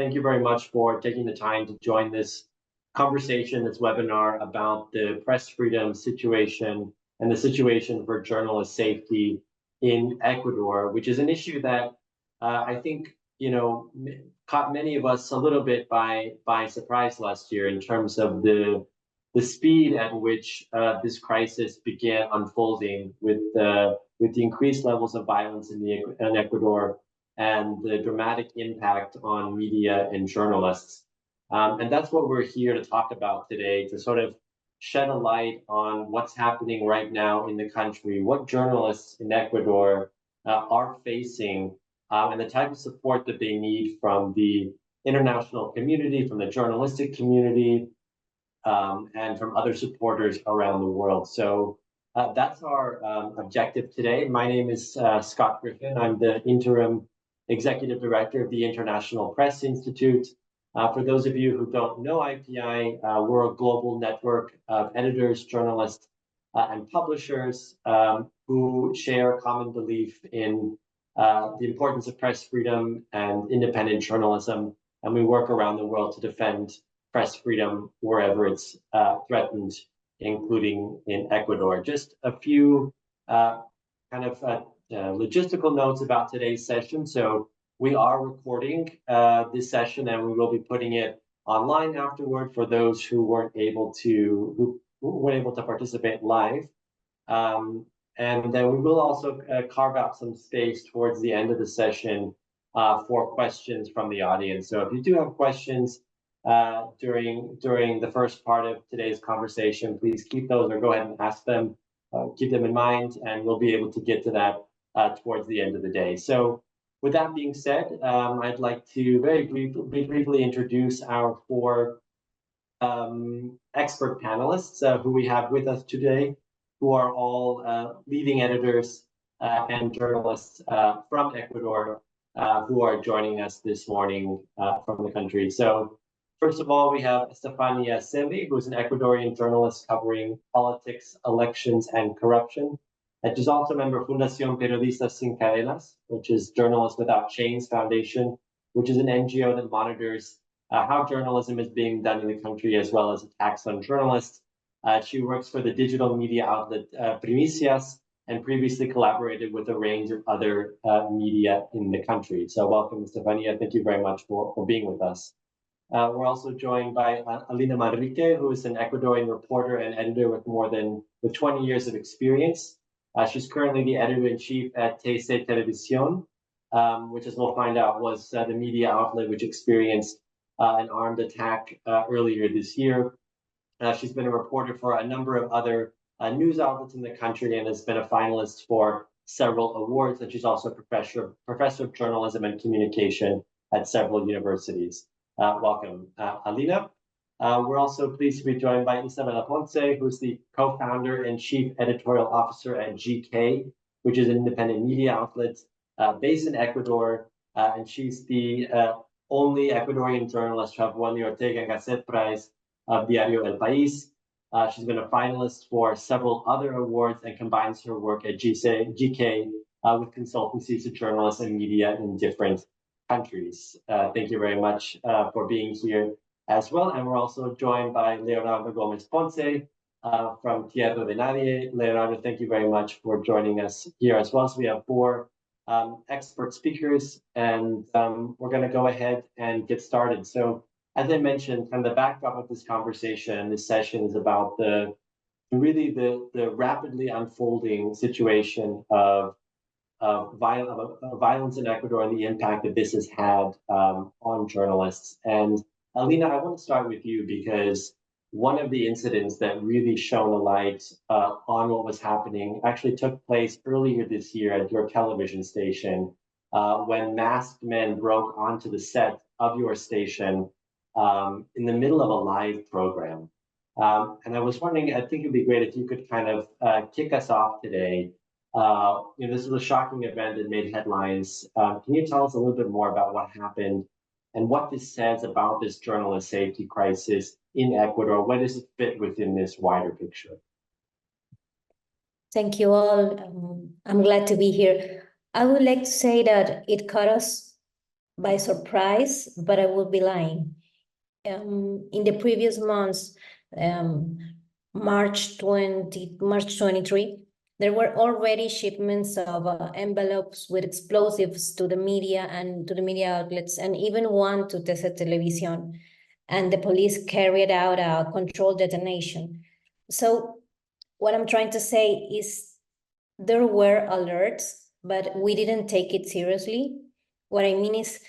Thank you very much for taking the time to join this conversation, this webinar about the press freedom situation and the situation for journalist safety in Ecuador, which is an issue that I think, caught many of us a little bit by surprise last year in terms of the speed at which this crisis began unfolding with the increased levels of violence in Ecuador and the dramatic impact on media and journalists. And that's what we're here to talk about today, to sort of shed a light on what's happening right now in the country, what journalists in Ecuador are facing, and the type of support that they need from the international community, from the journalistic community, and from other supporters around the world. So that's our objective today. My name is Scott Griffen. I'm the Interim Executive Director of the International Press Institute. For those of you who don't know IPI, we're a global network of editors, journalists, and publishers who share a common belief in the importance of press freedom and independent journalism. And we work around the world to defend press freedom wherever it's threatened, including in Ecuador. Just a few logistical notes about today's session. So we are recording this session, and we will be putting it online afterward for those who weren't able to participate live. And then we will also carve out some space towards the end of the session for questions from the audience. So if you do have questions during the first part of today's conversation, please keep those or go ahead and ask them. Keep them in mind, and we'll be able to get to that towards the end of the day. So with that being said, I'd like to very briefly introduce our four expert panelists who we have with us today, who are all leading editors and journalists from Ecuador who are joining us this morning from the country. So first of all, we have Estefanía Celi, who's an Ecuadorian journalist covering politics, elections, and corruption. And she's also a member of Fundación Periodistas Sin Cadenas, which is Journalists Without Chains Foundation, which is an NGO that monitors how journalism is being done in the country, as well as attacks on journalists. She works for the digital media outlet Primicias, and previously collaborated with a range of other media in the country. So welcome, Estefanía. Thank you very much for being with us. We're also joined by Alina Manrique, who is an Ecuadorian reporter and editor with 20 years of experience. She's currently the editor-in-chief at Televisión, which, as we'll find out, was the media outlet which experienced an armed attack earlier this year. She's been a reporter for a number of other news outlets in the country and has been a finalist for several awards. And she's also a professor of journalism and communication at several universities. Welcome, Alina. We're also pleased to be joined by Isabela Ponce, who's the co-founder and chief editorial officer at GK, which is an independent media outlet based in Ecuador. And she's the only Ecuadorian journalist to have won the Ortega Gasset Prize of Diario El País. She's been a finalist for several other awards and combines her work at GK with consultancies to journalists and media in different countries. Thank you very much for being here as well. And we're also joined by Leonardo Gómez Ponce from Tierra de Nadie. Leonardo, thank you very much for joining us here as well. So we have four expert speakers, and we're going to go ahead and get started. So as I mentioned, kind of the backdrop of this conversation, this session is about the rapidly unfolding situation of violence in Ecuador and the impact that this has had on journalists. And Alina, I want to start with you because one of the incidents that really shone a light on what was happening actually took place earlier this year at your television station when masked men broke onto the set of your station in the middle of a live program. And I was wondering, I think it'd be great if you could kind of kick us off today. This was a shocking event that made headlines. Can you tell us a little bit more about what happened and what this says about this journalist safety crisis in Ecuador? Where does it fit within this wider picture? Thank you all. I'm glad to be here. I would like to say that it caught us by surprise, but I would be lying. In the previous months, March 23, there were already shipments of envelopes with explosives to the media and to the media outlets, and even one to Televisión. And the police carried out a controlled detonation. So what I'm trying to say is there were alerts, but we didn't take it seriously. What I mean is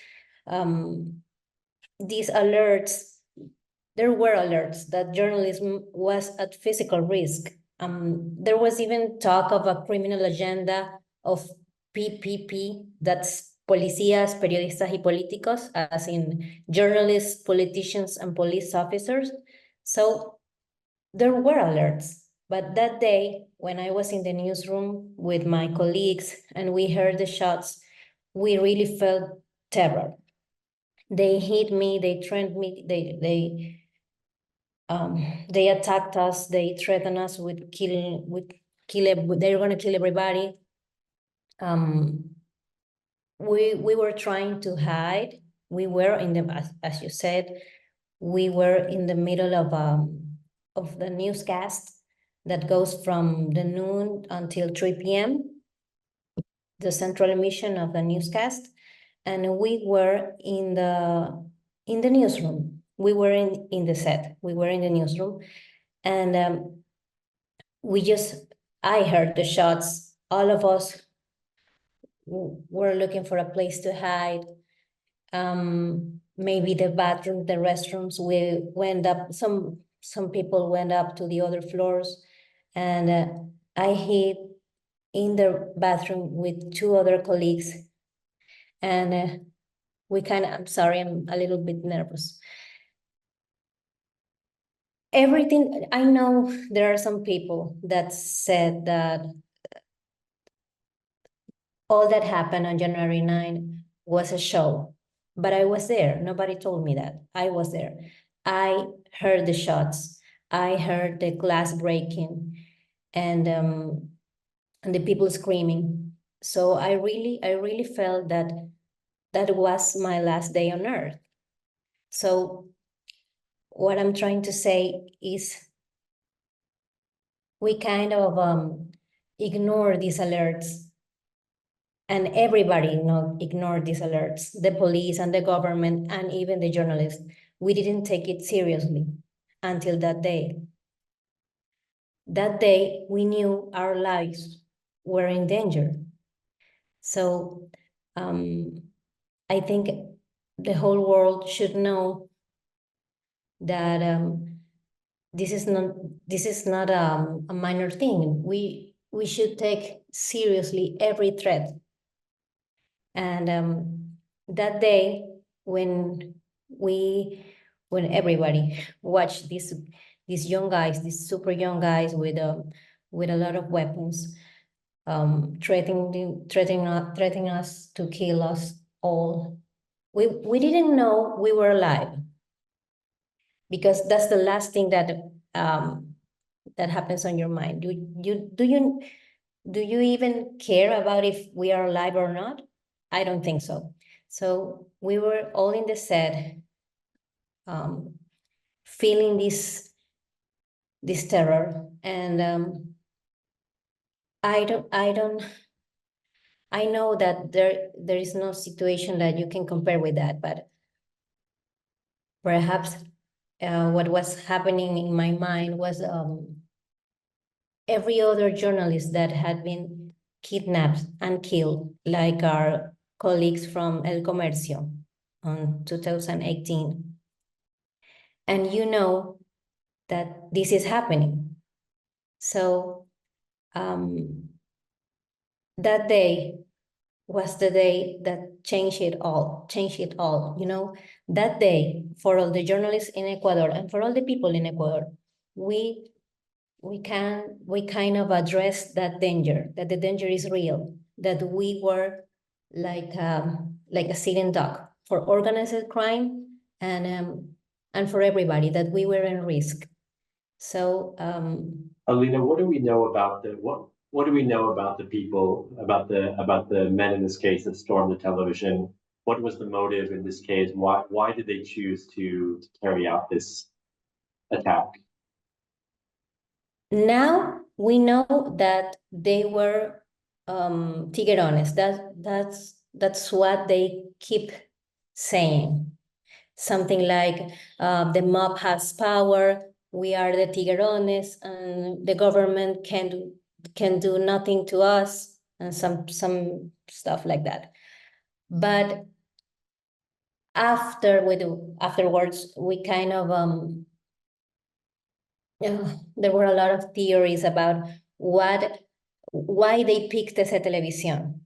these alerts, there were alerts that journalism was at physical risk. There was even talk of a criminal agenda of PPP, that's Policías, Periodistas y Políticos, as in journalists, politicians, and police officers. So there were alerts. But that day, when I was in the newsroom with my colleagues and we heard the shots, we really felt terror. They hit me, they threatened me, they attacked us, they threatened us with they're gonna kill everybody. We were trying to hide. We were in the, as you said, we were in the middle of the newscast that goes from the noon until 3 p.m., the central emission of the newscast. And we were in the newsroom. We were in the set. We were in the newsroom. And I heard the shots. All of us were looking for a place to hide. Maybe the bathroom, the restrooms, we went up, some people went up to the other floors. And I hid in the bathroom with two other colleagues. And I'm sorry, I'm a little bit nervous. Everything, I know there are some people that said that all that happened on January 9 was a show, but I was there. Nobody told me that. I was there. I heard the shots. I heard the glass breaking and the people screaming. So I really felt that that was my last day on earth. So what I'm trying to say is we kind of ignore these alerts, and everybody ignored these alerts, the police and the government and even the journalists. We didn't take it seriously until that day. That day, we knew our lives were in danger. So I think the whole world should know that this is not a minor thing. We should take seriously every threat. And that day, when everybody watched these young guys, these super young guys with a lot of weapons, threatening us to kill us all, we didn't know we were alive, because that's the last thing that happens on your mind. Do you even care about if we are alive or not? I don't think so. So we were all in the set, feeling this terror, and I know that there is no situation that you can compare with that, but perhaps what was happening in my mind was every other journalist that had been kidnapped and killed, like our colleagues from El Comercio on 2018. And you know that this is happening. So that day was the day that changed it all. That day, for all the journalists in Ecuador and for all the people in Ecuador, we kind of address that danger, that the danger is real, that we were like a sitting duck for organized crime and for everybody, that we were in risk. So Alina, what do we know about what do we know about the people, about the men in this case that stormed the television? what was the motive in this case? Why did they choose to carry out this attack? Now we know that they were tiguerones. That's what they keep saying. Something like the mob has power, we are the tiguerones, and the government can do nothing to us, and some stuff like that. But afterwards, we kind of there were a lot of theories about why they picked ese Televisión.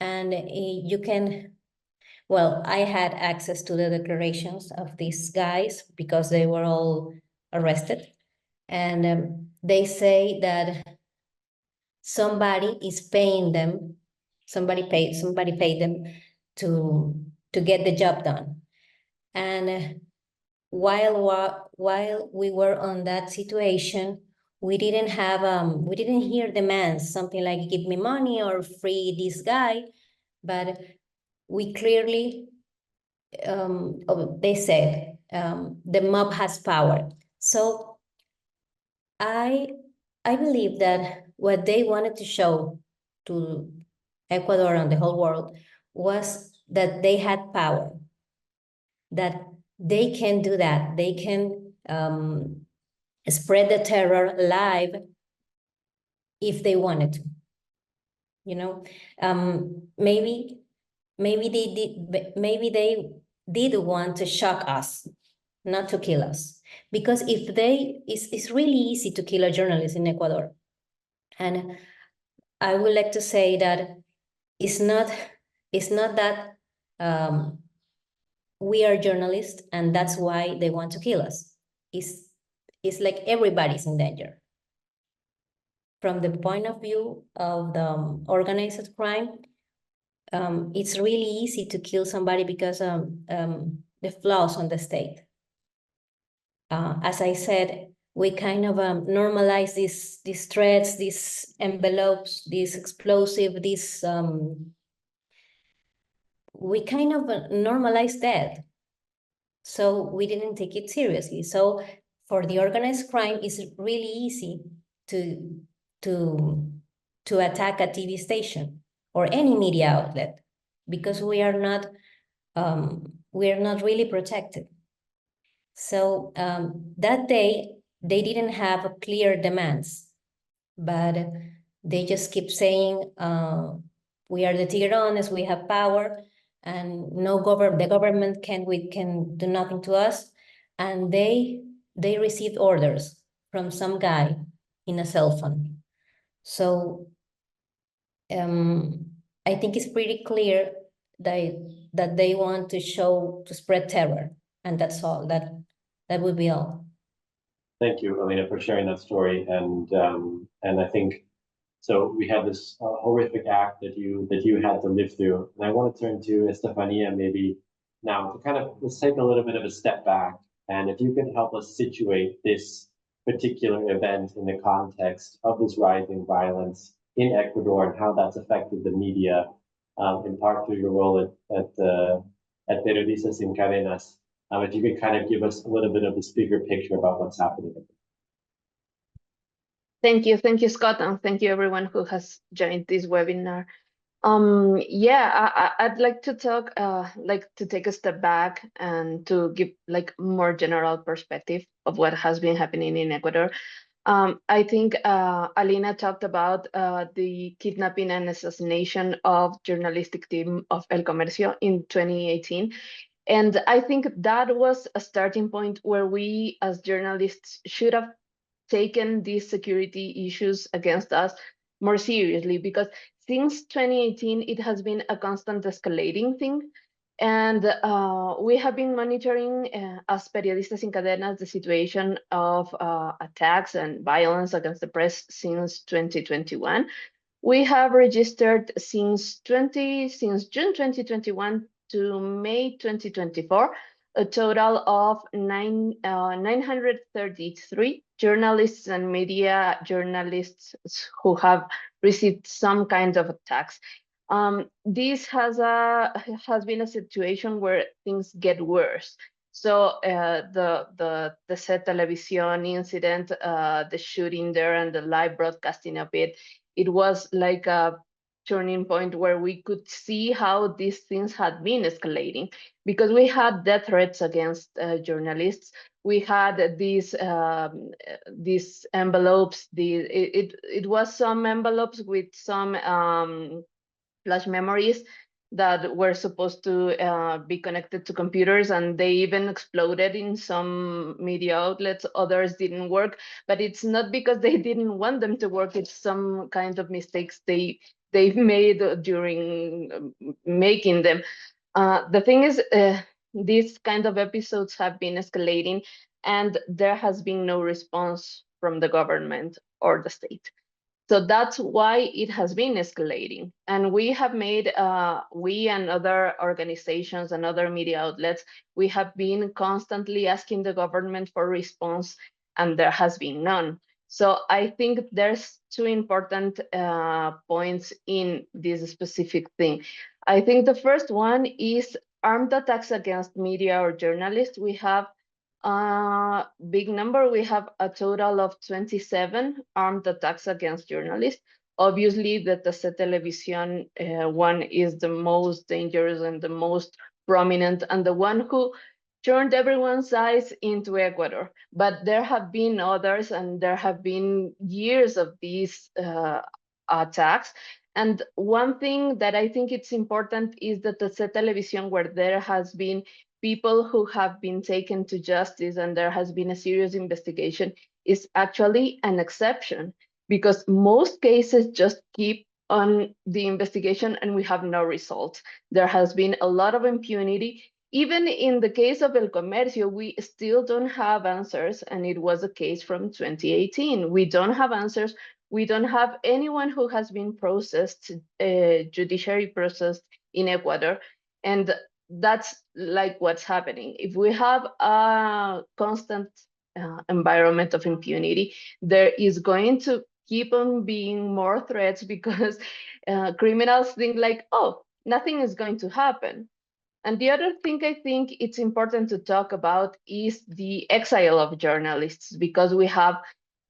And you can, well, I had access to the declarations of these guys because they were all arrested. And they say that somebody is paying them, somebody paid them to get the job done. And while we were on that situation, we didn't hear demands, something like give me money or free this guy, but we clearly, they said, the mob has power. So I believe that what they wanted to show to Ecuador and the whole world was that they had power, that they can do that. They can spread the terror live if they wanted to. You know, maybe they did want to shock us, not to kill us. Because it's really easy to kill a journalist in Ecuador. And I would like to say that it's not that we are journalists and that's why they want to kill us. It's like everybody's in danger. From the point of view of the organized crime, it's really easy to kill somebody because the flaws on the state. As I said, we kind of normalize these threats, these envelopes, these explosive, we kind of normalize that. So we didn't take it seriously. So for the organized crime, it's really easy to attack a TV station or any media outlet because we are not really protected. So that day, they didn't have clear demands, but they just keep saying, we are the Tigrones, we have power, and the government can do nothing to us. And they received orders from some guy in a cell phone. So I think it's pretty clear that they want to spread terror, and that's all. That would be all. Thank you, Alina, for sharing that story. And I think so. We had this horrific act that you had to live through, and I want to turn to Estefanía maybe now to kind of let's take a little bit of a step back, and if you can help us situate this particular event in the context of this rising violence in Ecuador and how that's affected the media, in part through your role at Periodistas in Cadenas. If you could kind of give us a little bit of this bigger picture about what's happening. Thank you, Scott, and thank you everyone who has joined this webinar. I'd like to talk, to take a step back and to give like more general perspective of what has been happening in Ecuador. I think Alina talked about the kidnapping and assassination of journalistic team of El Comercio in 2018. And I think that was a starting point where we as journalists should have taken these security issues against us more seriously, because since 2018, it has been a constant escalating thing. And we have been monitoring as Periodistas in Cadenas the situation of attacks and violence against the press since 2021. We have registered since June 2021 to May 2024, a total of 933 journalists and media journalists who have received some kind of attacks. This has been a situation where things get worse. So the set Televisión incident, the shooting there and the live broadcasting of it, it was like a turning point where we could see how these things had been escalating, because we had death threats against journalists. We had these envelopes. It was some envelopes with some flash memories that were supposed to be connected to computers, and they even exploded in some media outlets. Others didn't work, but it's not because they didn't want them to work. It's some kind of mistakes they've made during making them. The thing is, these kind of episodes have been escalating, and there has been no response from the government or the state. So that's why it has been escalating. And we have made, we and other organizations and other media outlets, we have been constantly asking the government for response, and there has been none. So I think there's two important points in this specific thing. I think the first one is armed attacks against media or journalists. We have big number. We have a total of 27 armed attacks against journalists. Obviously, the Televisión one is the most dangerous and the most prominent, and the one who turned everyone's eyes into Ecuador. But there have been others, and there have been years of these attacks. And one thing that I think it's important is that the Televisión, where there has been people who have been taken to justice and there has been a serious investigation, is actually an exception, because most cases just keep on the investigation and we have no results. There has been a lot of impunity. Even in the case of El Comercio, we still don't have answers, and it was a case from 2018. We don't have answers. We don't have anyone who has been processed, judiciary processed in Ecuador. And that's like what's happening. If we have a constant environment of impunity, there is going to keep on being more threats, because criminals think like, oh, nothing is going to happen. And the other thing I think it's important to talk about is the exile of journalists, because we have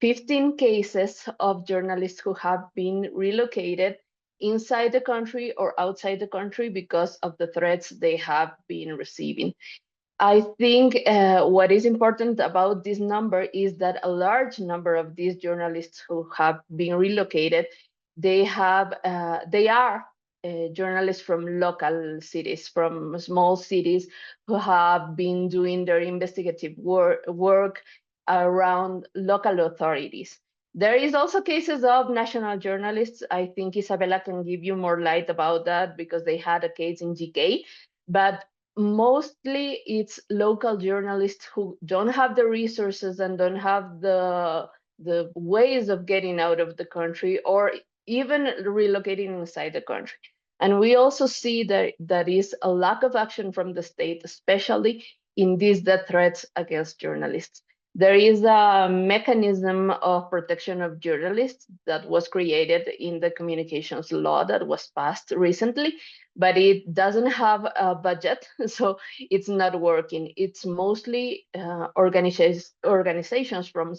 15 cases of journalists who have been relocated inside the country or outside the country because of the threats they have been receiving. I think what is important about this number is that a large number of these journalists who have been relocated, they are journalists from local cities, from small cities, who have been doing their investigative work around local authorities. There is also cases of national journalists. I think Isabela can give you more light about that, because they had a case in GK, but mostly it's local journalists who don't have the resources and don't have the ways of getting out of the country or even relocating inside the country. And we also see that there is a lack of action from the state, especially in these death threats against journalists. There is a mechanism of protection of journalists that was created in the communications law that was passed recently, but it doesn't have a budget, so it's not working. It's mostly organizations from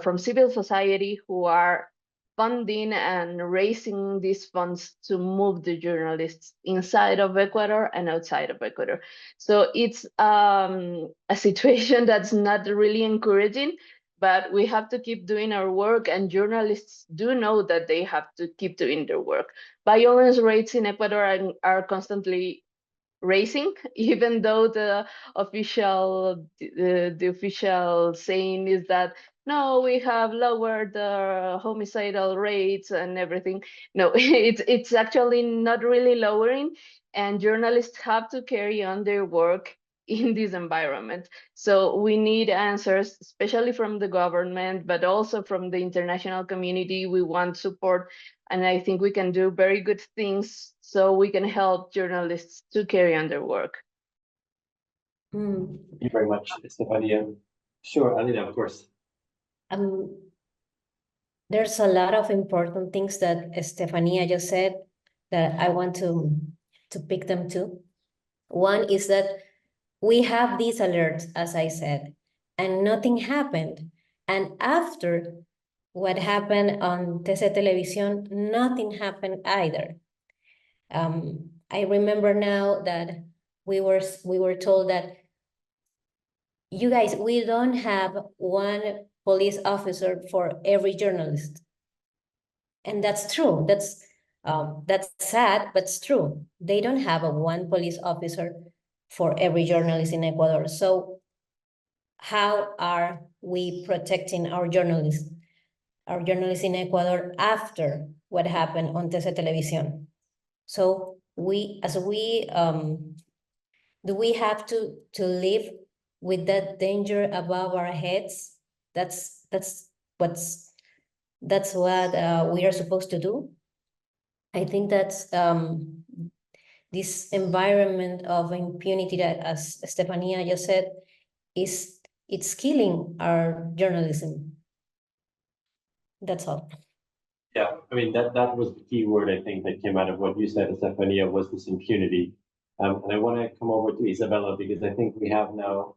from civil society who are funding and raising these funds to move the journalists inside of Ecuador and outside of Ecuador. So it's a situation that's not really encouraging, but we have to keep doing our work, and journalists do know that they have to keep doing their work. Violence rates in Ecuador are constantly raising, even though the official saying is that no, we have lowered the homicidal rates and everything. No, it's actually not really lowering, and journalists have to carry on their work in this environment. So we need answers, especially from the government, but also from the international community. We want support, and I think we can do very good things so we can help journalists to carry on their work. Thank you very much, Estefanía. Sure, Alina, of course. There's a lot of important things that Estefanía just said. that I want to pick them too. One is that we have these alerts, as I said, and nothing happened. And after what happened on Televisión, nothing happened either. I remember now that we were told that, you guys, we don't have one police officer for every journalist. And that's true. That's sad, but it's true. They don't have one police officer for every journalist in Ecuador. So how are we protecting our journalists in Ecuador after what happened on Televisión? So do we have to live with that danger above our heads? That's what we are supposed to do. I think that's this environment of impunity that, as Estefanía just said, it's killing our journalism. That's all. Yeah, I mean, that was the key word, I think, that came out of what you said, Estefanía, was this impunity. And I want to come over to Isabela, because I think we have now,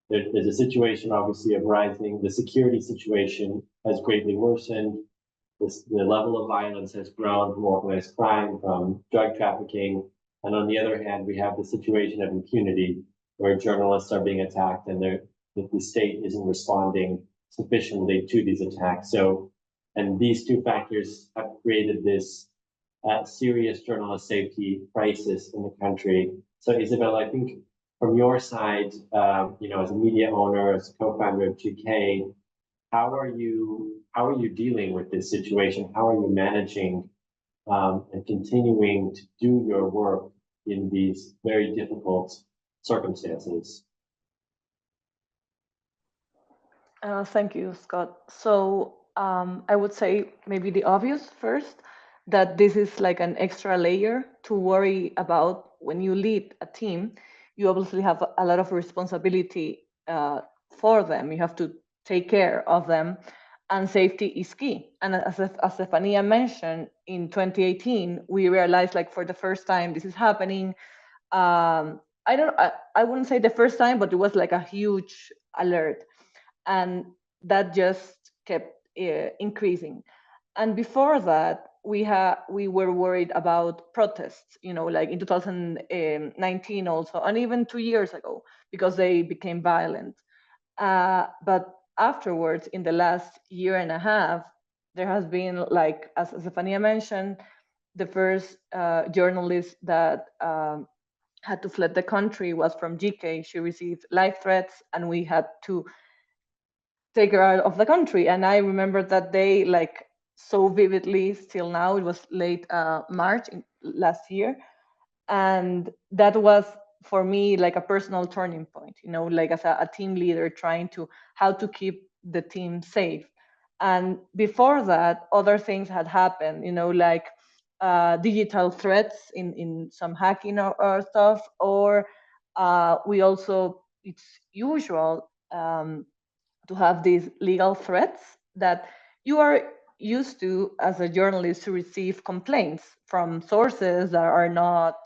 there's a situation, obviously, of rising. The security situation has greatly worsened. The level of violence has grown from organized crime, from drug trafficking. And on the other hand, we have the situation of impunity, where journalists are being attacked and the state isn't responding sufficiently to these attacks. So, and these two factors have created this serious journalist safety crisis in the country. So, Isabela, I think from your side, as a media owner, as a co-founder of GK, how are you dealing with this situation? How are you managing and continuing to do your work in these very difficult circumstances? Thank you, Scott. So I would say maybe the obvious first, that this is like an extra layer to worry about when you lead a team. You obviously have a lot of responsibility for them. You have to take care of them, and safety is key. And as Estefanía mentioned, in 2018, we realized, like, for the first time this is happening. I wouldn't say the first time, but it was like a huge alert, and that just kept increasing. And before that, we were worried about protests, like in 2019 also, and even 2 years ago, because they became violent. But afterwards, in the last year and a half, there has been, like, as Estefanía mentioned, the first journalist that had to flee the country was from GK. She received life threats, and we had to take her out of the country. And I remember that day, like, so vividly still now. It was late March last year. And that was, for me, like a personal turning point, like as a team leader, trying to how to keep the team safe. And before that, other things had happened, like digital threats in some hacking or stuff, or we also, it's usual to have these legal threats that you are used to as a journalist, to receive complaints from sources that are not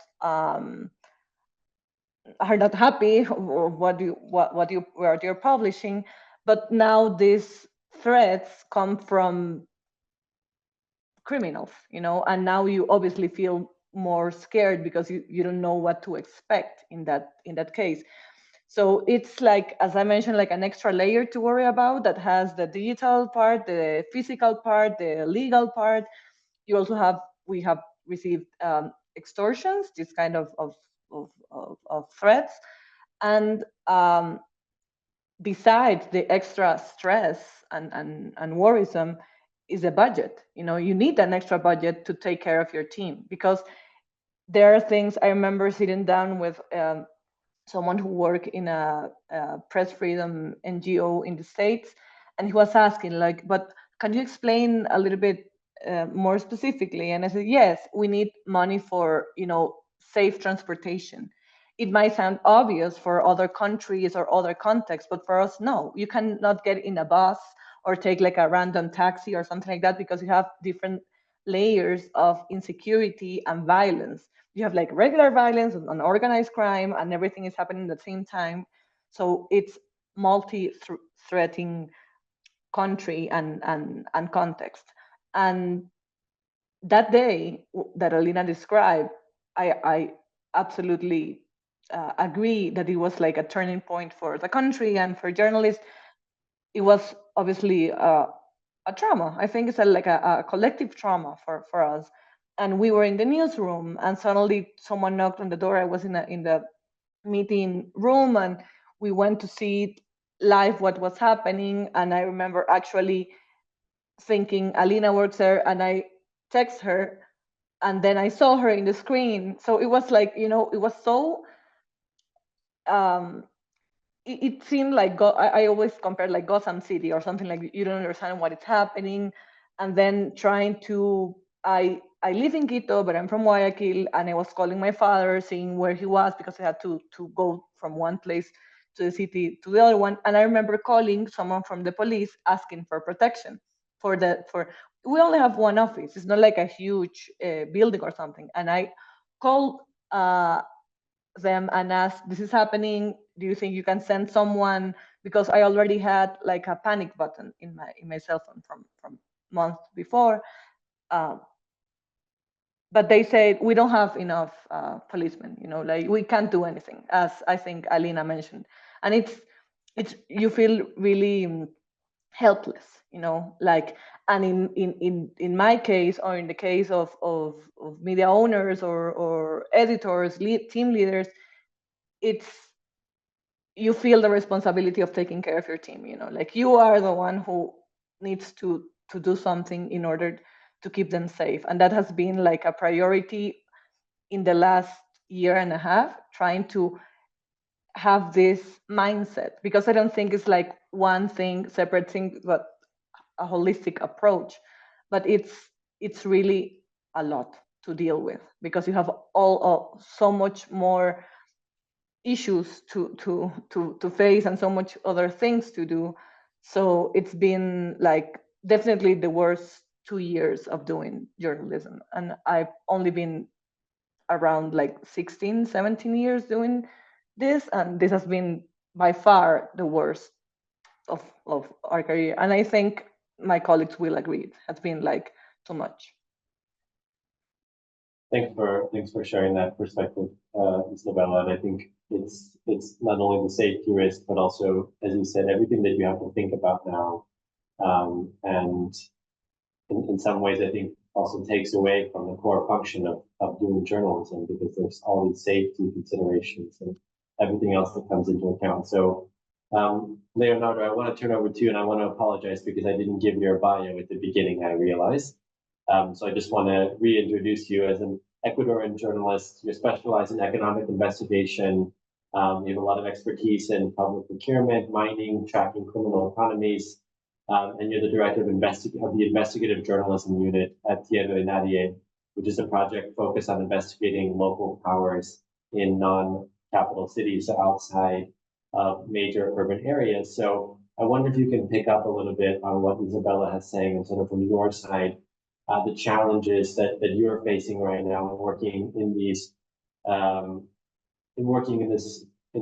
happy of what you're publishing. But now these threats come from criminals, and now you obviously feel more scared because you don't know what to expect in that case. So it's like, as I mentioned, like an extra layer to worry about, that has the digital part, the physical part, the legal part. You also we have received extortions, this kind of threats. And besides the extra stress and worrisome is a budget. You need an extra budget to take care of your team, because there are things. I remember sitting down with someone who worked in a press freedom NGO in the States, and he was asking, like, but can you explain a little bit more specifically? And I said, yes, we need money for, safe transportation. It might sound obvious for other countries or other contexts, but for us, no. You cannot get in a bus or take like a random taxi or something like that, because you have different layers of insecurity and violence. You have like regular violence and organized crime, and everything is happening at the same time. So it's multi-threatening country and context. And that day that Alina described, I absolutely agree that it was like a turning point for the country and for journalists. It was obviously a trauma. I think it's like a collective trauma for us. And we were in the newsroom, and suddenly someone knocked on the door. I was in the meeting room, and we went to see live what was happening. And I remember actually thinking Alina works there, and I text her, and then I saw her in the screen. So it was like, it was so it seemed like I always compare like Gotham City or something, like you don't understand what is happening, and then trying to I live in Quito, but I'm from Guayaquil, and I was calling my father, seeing where he was, because I had to go from one place to the city to the other one. And I remember calling someone from the police asking for protection for we only have one office. It's not like a huge building or something. And I called them and asked, this is happening. Do you think you can send someone? Because I already had like a panic button in my cell phone from months before. But they said, we don't have enough policemen, like we can't do anything, as I think Alina mentioned. And it's you feel really helpless, like, and in my case, or in the case of media owners or editors, team leaders, you feel the responsibility of taking care of your team, like you are the one who needs to do something in order to keep them safe. And that has been like a priority in the last year and a half, trying to have this mindset, because I don't think it's like one thing, separate thing, but a holistic approach. But it's really a lot to deal with, because you have so much more issues to face and so much other things to do. So it's been like definitely the worst 2 years of doing journalism, and I've only been around like 16-17 years doing this, and this has been by far the worst of our career. And I think my colleagues will agree, it has been like too much. Thanks for sharing that perspective, Isabela. And I think it's not only the safety risk, but also, as you said, everything that you have to think about now. And in some ways, I think also takes away from the core function of doing journalism, because there's all these safety considerations and everything else that comes into account. So, Leonardo, I want to turn over to you, and I want to apologize because I didn't give your bio at the beginning, I realized. So I just want to reintroduce you as an Ecuadorian journalist. You're specialized in economic investigation. You have a lot of expertise in public procurement, mining, tracking criminal economies, and you're the director of the investigative journalism unit at Tierra, Nadie, which is a project focused on investigating local powers in non-capital cities, so outside of major urban areas. So I wonder if you can pick up a little bit on what Isabela has saying, and sort of from your side, the challenges that you're facing right now in working in these, in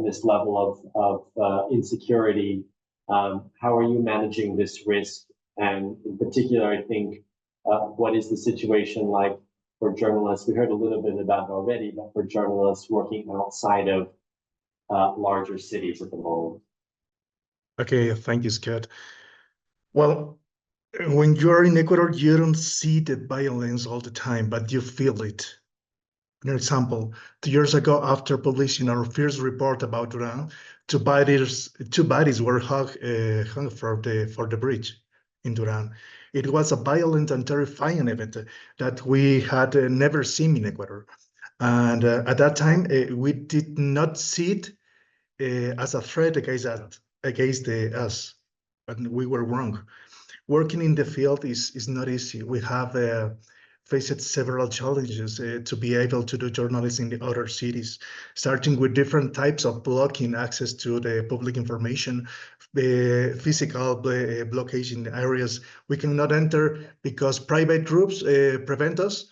this level of insecurity. How are you managing this risk? And in particular, I think, what is the situation like for journalists? We heard a little bit about it already, but for journalists working outside of larger cities at the moment. Okay, thank you, Scott. Well, when you're in Ecuador, you don't see the violence all the time, but you feel it. For example, 2 years ago, after publishing our first report about Duran, two bodies were hung for the bridge in Duran. It was a violent and terrifying event that we had never seen in Ecuador. And at that time, we did not see it as a threat against us, but we were wrong. Working in the field is not easy. We have faced several challenges to be able to do journalism in the other cities, starting with different types of blocking access to the public information, physical blockade areas we cannot enter because private groups prevent us,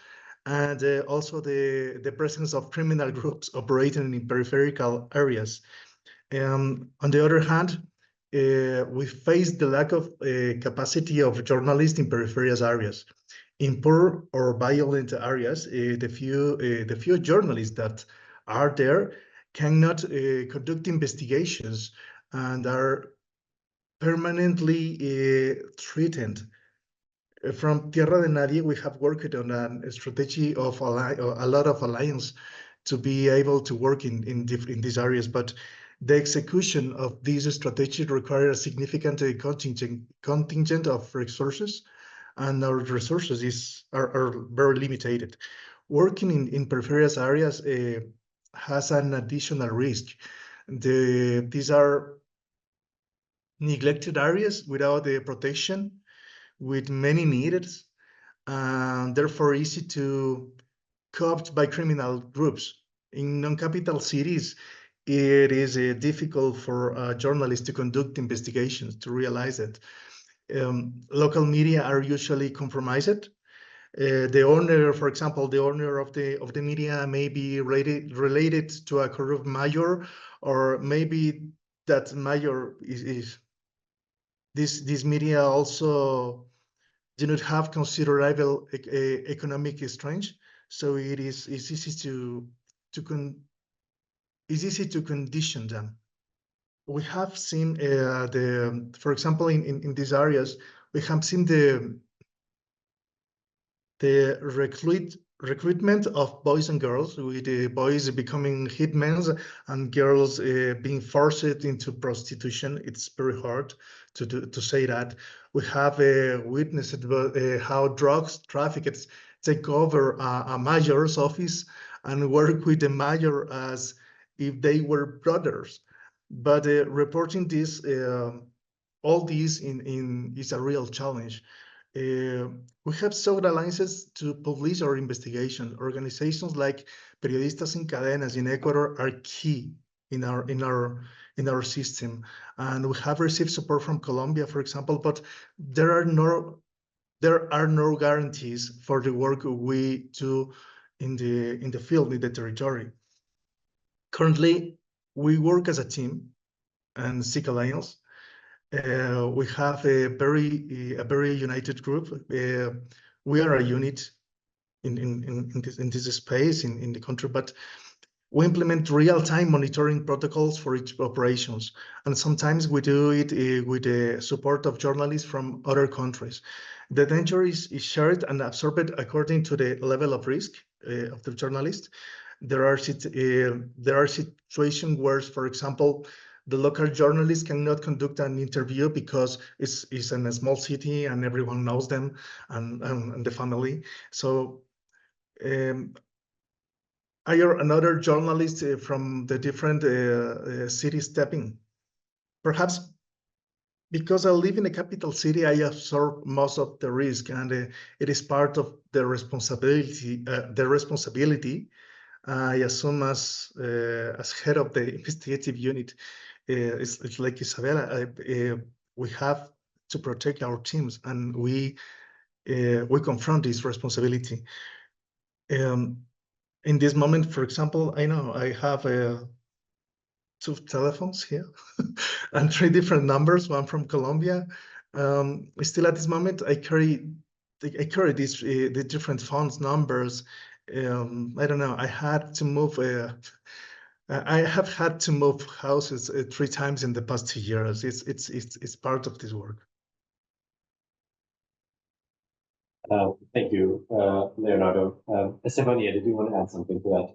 and also the presence of criminal groups operating in peripheral areas. On the other hand, we face the lack of capacity of journalists in peripheral areas. In poor or violent areas, the few journalists that are there cannot conduct investigations and are permanently threatened. From Tierra de Nadie, we have worked on a strategy of a lot of alliance to be able to work in these areas, but the execution of this strategy requires a significant contingent of resources, and our resources are very limited. Working in peripheral areas has an additional risk. These are neglected areas without the protection, with many needs, and therefore easy to coopted by criminal groups. In non-capital cities, it is difficult for journalists to conduct investigations, to realize it. Local media are usually compromised. The owner, for example, the owner of the media may be related to a corrupt mayor, or maybe that mayor is this media also do not have considerable economic strength, so it's easy to condition them. We have seen for example, in these areas, we have seen the recruitment of boys and girls, with the boys becoming hitmen and girls being forced into prostitution. It's very hard to say that. We have witnessed how drugs traffickers take over a mayor's office and work with the mayor as if they were brothers. But reporting this, all these is a real challenge. We have sought alliances to police our investigation. Organizations like Periodistas and Cadenas in Ecuador are key in our system, and we have received support from Colombia, for example. But there are no guarantees for the work we do in the field, in the territory. Currently, we work as a team and seek alliance. We have a very united group. We are a unit in this space in the country, but we implement real-time monitoring protocols for each operations, and sometimes we do it with the support of journalists from other countries. The danger is shared and absorbed according to the level of risk of the journalist. There are situations where, for example, the local journalist cannot conduct an interview because it's in a small city and everyone knows them and the family. So I or another journalist from the different cities stepping. Perhaps because I live in a capital city, I absorb most of the risk, and it is part of the responsibility. I assume as head of the investigative unit. It's like Isabela, we have to protect our teams, and we confront this responsibility. In this moment, for example, I know I have 2 telephones here and 3 different numbers, one from Colombia. Still at this moment, I carry these the different phones numbers. I don't know. I had to move. I have had to move houses 3 times in the past 2 years. It's part of this work. Thank you, Leonardo. Estefanía, did you want to add something to that?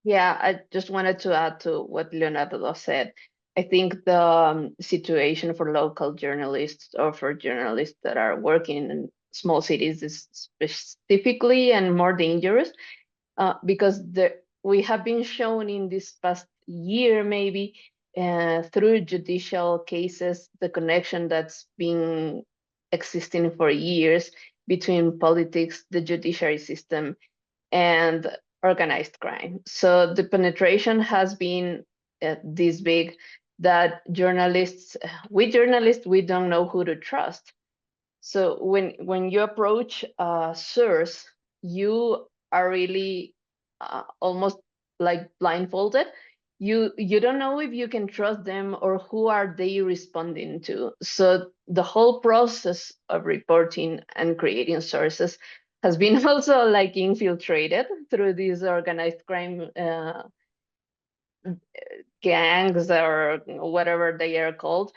Yeah, I just wanted to add to what Leonardo said. I think the situation for local journalists, or for journalists that are working in small cities, is specifically and more dangerous because we have been shown in this past year, maybe through judicial cases, the connection that's been existing for years between politics, the judiciary system, and organized crime. So the penetration has been this big that we journalists, we don't know who to trust. So when you approach a source, you are really almost like blindfolded. You don't know if you can trust them or who are they responding to. So the whole process of reporting and creating sources has been also like infiltrated through these organized crime gangs or whatever they are called.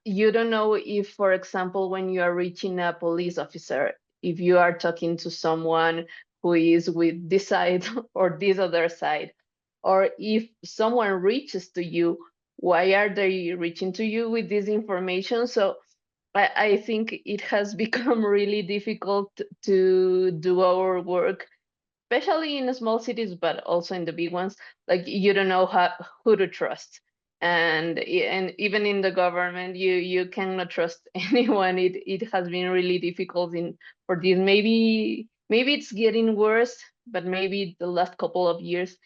You don't know if, for example, when you are reaching a police officer, if you are talking to someone who is with this side or this other side, or if someone reaches to you, why are they reaching to you with this information? So I think it has become really difficult to do our work, especially in the small cities, but also in the big ones. Like you don't know who to trust, and even in the government, you cannot trust anyone. It has been really difficult for this. Maybe it's getting worse, but maybe the last couple of years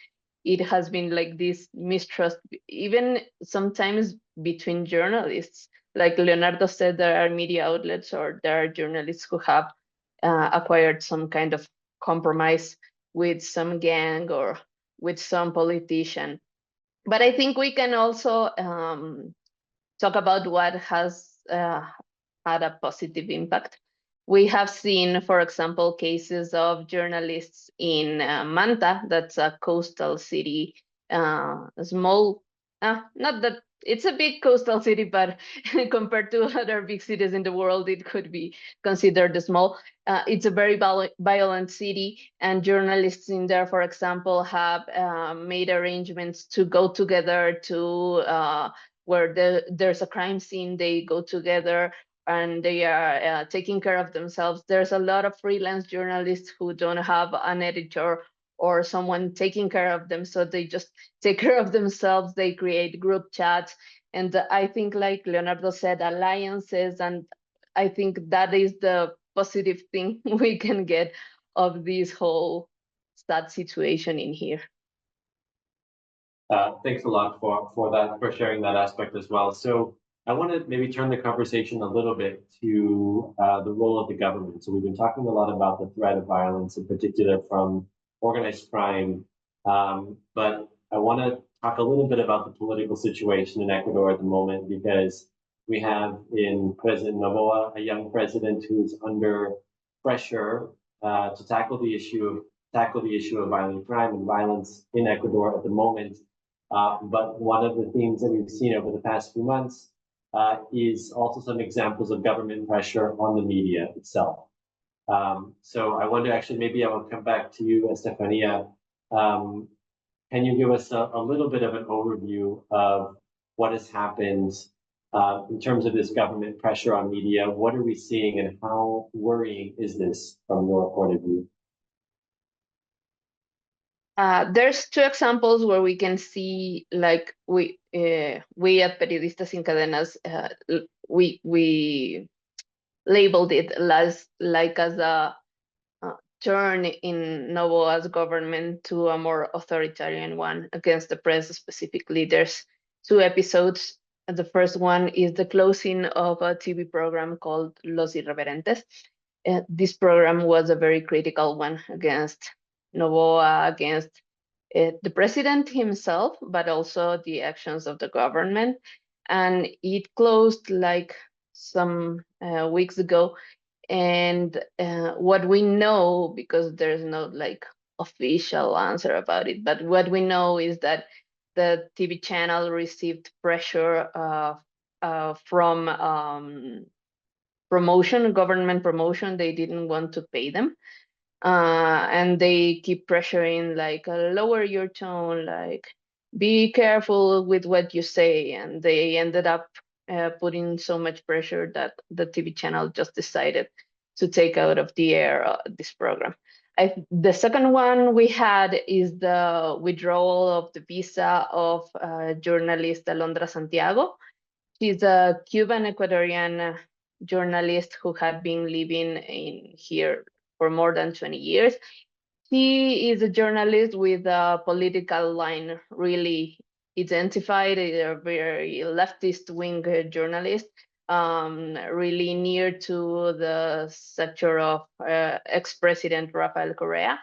it has been like this mistrust, even sometimes between journalists. Like Leonardo said, there are media outlets or there are journalists who have acquired some kind of compromise with some gang or with some politician. But I think we can also talk about what has had a positive impact. We have seen, for example, cases of journalists in Manta, that's a coastal city, small, not that it's a big coastal city, but compared to other big cities in the world, it could be considered small. It's a very violent city, and journalists in there, for example, have made arrangements to go together to where there's a crime scene, they go together and they are taking care of themselves. There's a lot of freelance journalists who don't have an editor or someone taking care of them, so they just take care of themselves. They create group chats, and I think, like Leonardo said, alliances, and I think that is the positive thing we can get of this whole sad situation in here. Thanks a lot for sharing that aspect as well. So I want to maybe turn the conversation a little bit to the role of the government. So we've been talking a lot about the threat of violence, in particular from organized crime, but I want to talk a little bit about the political situation in Ecuador at the moment, because we have in President Noboa a young president who's under pressure to tackle the issue of violent crime and violence in Ecuador at the moment. But one of the themes that we've seen over the past few months is also some examples of government pressure on the media itself. So I wonder, actually, maybe I will come back to you, Estefanía. Can you give us a little bit of an overview of what has happened in terms of this government pressure on media? What are we seeing, and how worrying is this from your point of view? There's two examples where we can see, like we at Periodistas in Cadenas, we labeled it as a turn in Noboa's government to a more authoritarian one against the press specifically. There's two episodes. The first one is the closing of a TV program called Los Irreverentes. This program was a very critical one against Noboa, against the president himself, but also the actions of the government. And it closed like some weeks ago. And what we know, because there's no like official answer about it, but what we know is that the TV channel received pressure from government promotion. They didn't want to pay them. And they keep pressuring, like, lower your tone, like, be careful with what you say. And they ended up putting so much pressure that the TV channel just decided to take out of the air this program. The second one we had is the withdrawal of the visa of journalist Alondra Santiago. She's a Cuban Ecuadorian journalist who had been living in here for more than 20 years. He is a journalist with a political line, really identified, a very leftist wing journalist, really near to the sector of ex-president Rafael Correa.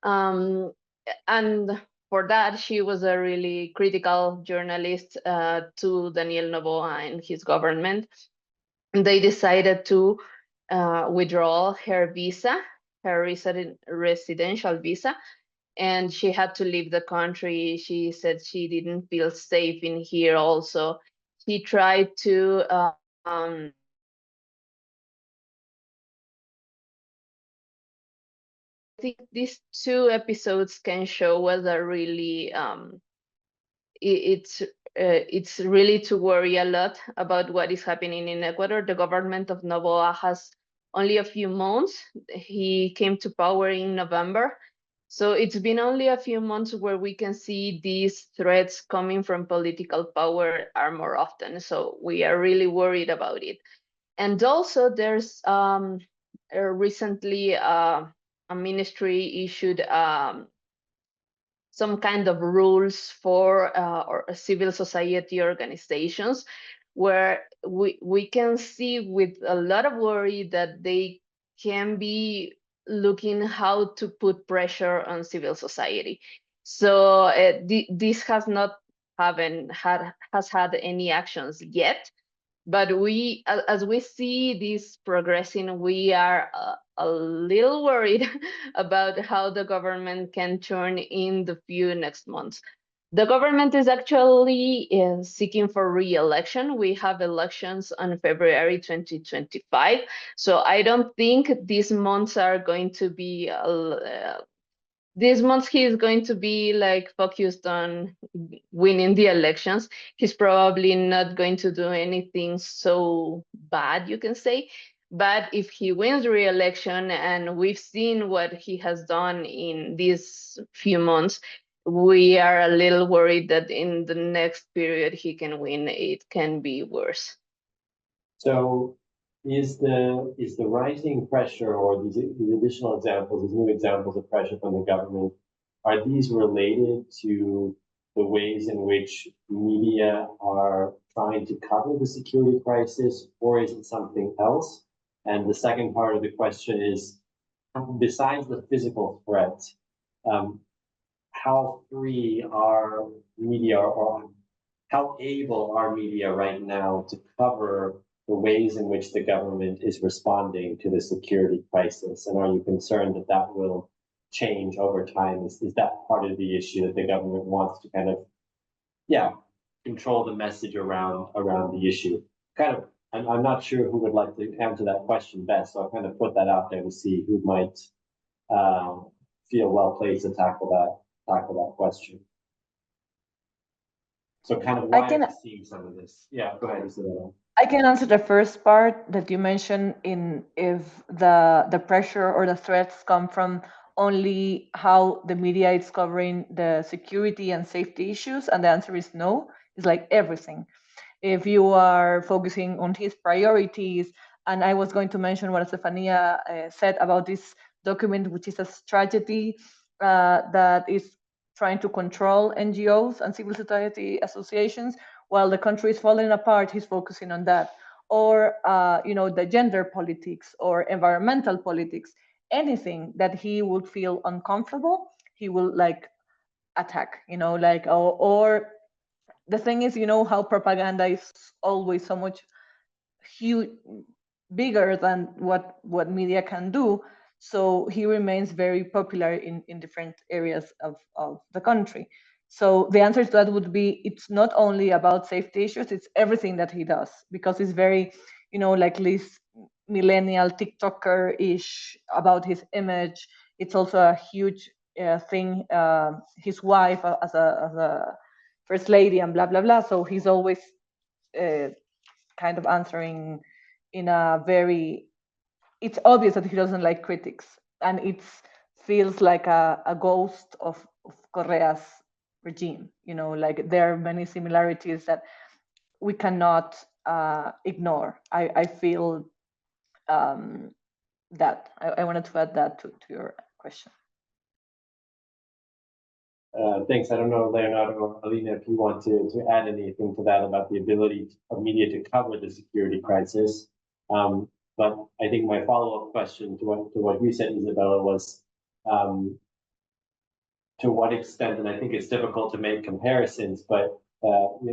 And for that, she was a really critical journalist to Daniel Noboa and his government. They decided to withdraw her visa, her residential visa, and she had to leave the country. She said she didn't feel safe in here also. She tried to I think these two episodes can show us a really it's really to worry a lot about what is happening in Ecuador. The government of Noboa has only a few months. He came to power in November. So it's been only a few months where we can see these threats coming from political power are more often. So we are really worried about it. And also there's recently a ministry issued some kind of rules for or civil society organizations, where we can see with a lot of worry that they can be looking how to put pressure on civil society. So this has not had any actions yet. But we, as we see this progressing, we are a little worried about how the government can turn in the few next months. The government is actually seeking for re-election. We have elections on February 2025. So I don't think these months are going to be this month he is going to be like focused on winning the elections. He's probably not going to do anything so bad, you can say. But if he wins re-election, and we've seen what he has done in these few months, we are a little worried that in the next period he can win, it can be worse. So is the rising pressure, or these additional examples, these new examples of pressure from the government, are these related to the ways in which media are trying to cover the security crisis, or is it something else? And the second part of the question is, besides the physical threat, how free are media, or how able are media right now to cover the ways in which the government is responding to the security crisis? And are you concerned that that will change over time? Is that part of the issue, that the government wants to kind of, control the message around the issue? Kind of, I'm not sure who would like to answer that question best, so I'll kind of put that out there to see who might feel well placed to tackle that question. So kind of why are we seeing some of this? Yeah, go ahead, Isabela. I can answer the first part that you mentioned, in if the pressure or the threats come from only how the media is covering the security and safety issues, and the answer is no. It's like everything. If you are focusing on his priorities, and I was going to mention what Estefanía said about this document, which is a strategy that is trying to control NGOs and civil society associations, while the country is falling apart, he's focusing on that. Or the gender politics or environmental politics, anything that he would feel uncomfortable, he will like attack, or the thing is, how propaganda is always so much huge, bigger than what media can do. So he remains very popular in different areas of the country. So the answer to that would be, it's not only about safety issues, it's everything that he does, because it's very, like this millennial TikToker-ish about his image. It's also a huge thing, his wife as a first lady and blah, blah, blah. So he's always kind of answering in a very, it's obvious that he doesn't like critics, and it feels like a ghost of Correa's regime. Like there are many similarities that we cannot ignore. I feel that. I wanted to add that to your question. Thanks. I don't know, Leonardo or Alina, if you want to add anything to that about the ability of media to cover the security crisis. But I think my follow-up question to what you said, Isabela, was to what extent, and I think it's difficult to make comparisons, but